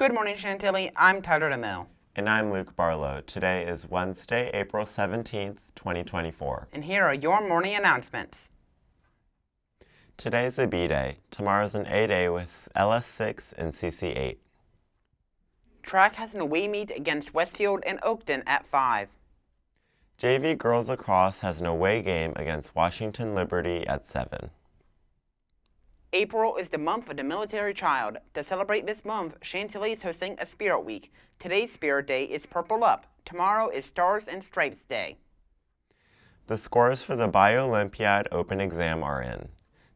Good morning, Chantilly. I'm Tyler DeMille. And I'm Luke Barlow. Today is Wednesday, April 17th, 2024. And here are your morning announcements. Today's a B day. Tomorrow's an A day with LS6 and CC8. Track has an away meet against Westfield and Oakton at 5. JV Girls Lacrosse has an away game against Washington Liberty at 7. April is the month of the military child. To celebrate this month, Chantilly is hosting a Spirit Week. Today's Spirit Day is Purple Up. Tomorrow is Stars and Stripes Day. The scores for the Bio-Olympiad Open Exam are in.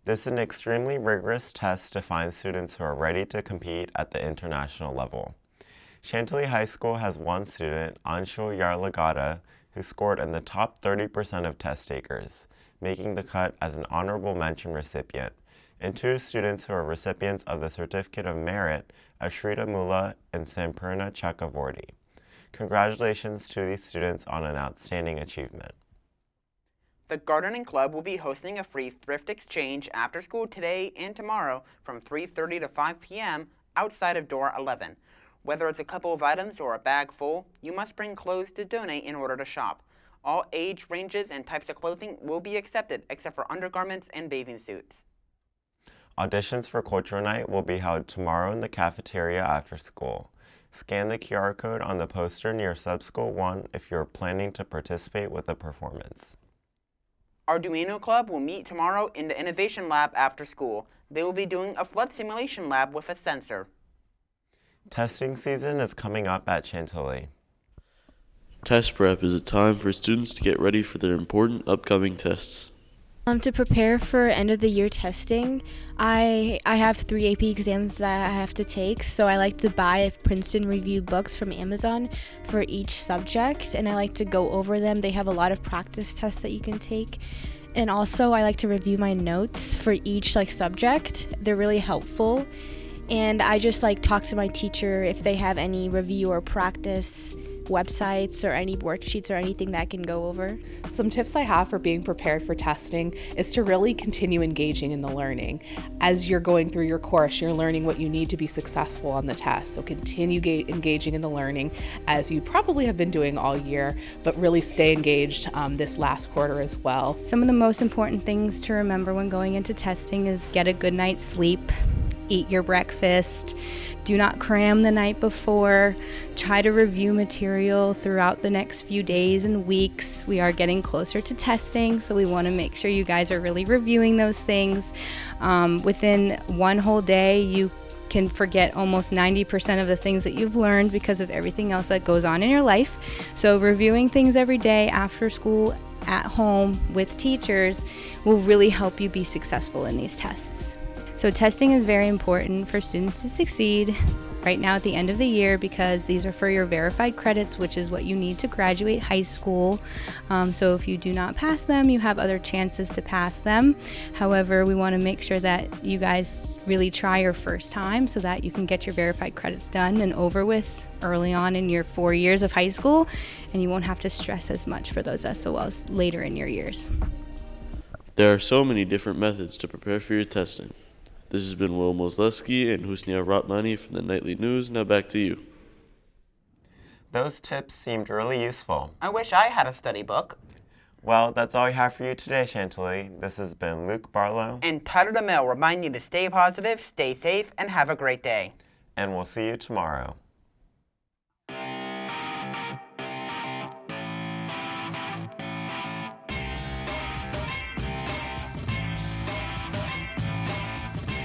This is an extremely rigorous test to find students who are ready to compete at the international level. Chantilly High School has one student, Anshul Yarlagada, who scored in the top 30% of test takers, making the cut as an honorable mention recipient, and two students who are recipients of the Certificate of Merit, Ashrita Mullah and Sampurna Chakravorty. Congratulations to these students on an outstanding achievement. The Gardening Club will be hosting a free thrift exchange after school today and tomorrow from 3:30 to 5 p.m. outside of door 11. Whether it's a couple of items or a bag full, you must bring clothes to donate in order to shop. All age ranges and types of clothing will be accepted except for undergarments and bathing suits. Auditions for Culture Night will be held tomorrow in the cafeteria after school. Scan the QR code on the poster near Sub-School 1 if you're planning to participate with a performance. Arduino Club will meet tomorrow in the Innovation Lab after school. They will be doing a flood simulation lab with a sensor. Testing season is coming up at Chantilly. Test prep is a time for students to get ready for their important upcoming tests. To prepare for end of the year testing, I have 3 AP exams that I have to take, so I like to buy Princeton Review books from Amazon for each subject, and I like to go over them. They have a lot of practice tests that you can take. And also I like to review my notes for each subject. They're really helpful. And I just talk to my teacher if they have any review or practice websites or any worksheets or anything that I can go over. Some tips I have for being prepared for testing is to really continue engaging in the learning. As you're going through your course, you're learning what you need to be successful on the test. So continue engaging in the learning as you probably have been doing all year, but really stay engaged this last quarter as well. Some of the most important things to remember when going into testing is get a good night's sleep. Eat your breakfast, do not cram the night before, try to review material throughout the next few days and weeks. We are getting closer to testing, so we want to make sure you guys are really reviewing those things. Within one whole day, you can forget almost 90% of the things that you've learned because of everything else that goes on in your life. So reviewing things every day after school, at home, with teachers will really help you be successful in these tests. So testing is very important for students to succeed right now at the end of the year because these are for your verified credits, which is what you need to graduate high school. So if you do not pass them, you have other chances to pass them. However, we want to make sure that you guys really try your first time so that you can get your verified credits done and over with early on in your 4 years of high school, and you won't have to stress as much for those SOLs later in your years. There are so many different methods to prepare for your testing. This has been Will Mosleski and Husnia Ratmani from the Nightly News. Now back to you. Those tips seemed really useful. I wish I had a study book. Well, that's all we have for you today, Chantilly. This has been Luke Barlow And Tyler DeMille reminding you to stay positive, stay safe, and have a great day. and we'll see you tomorrow.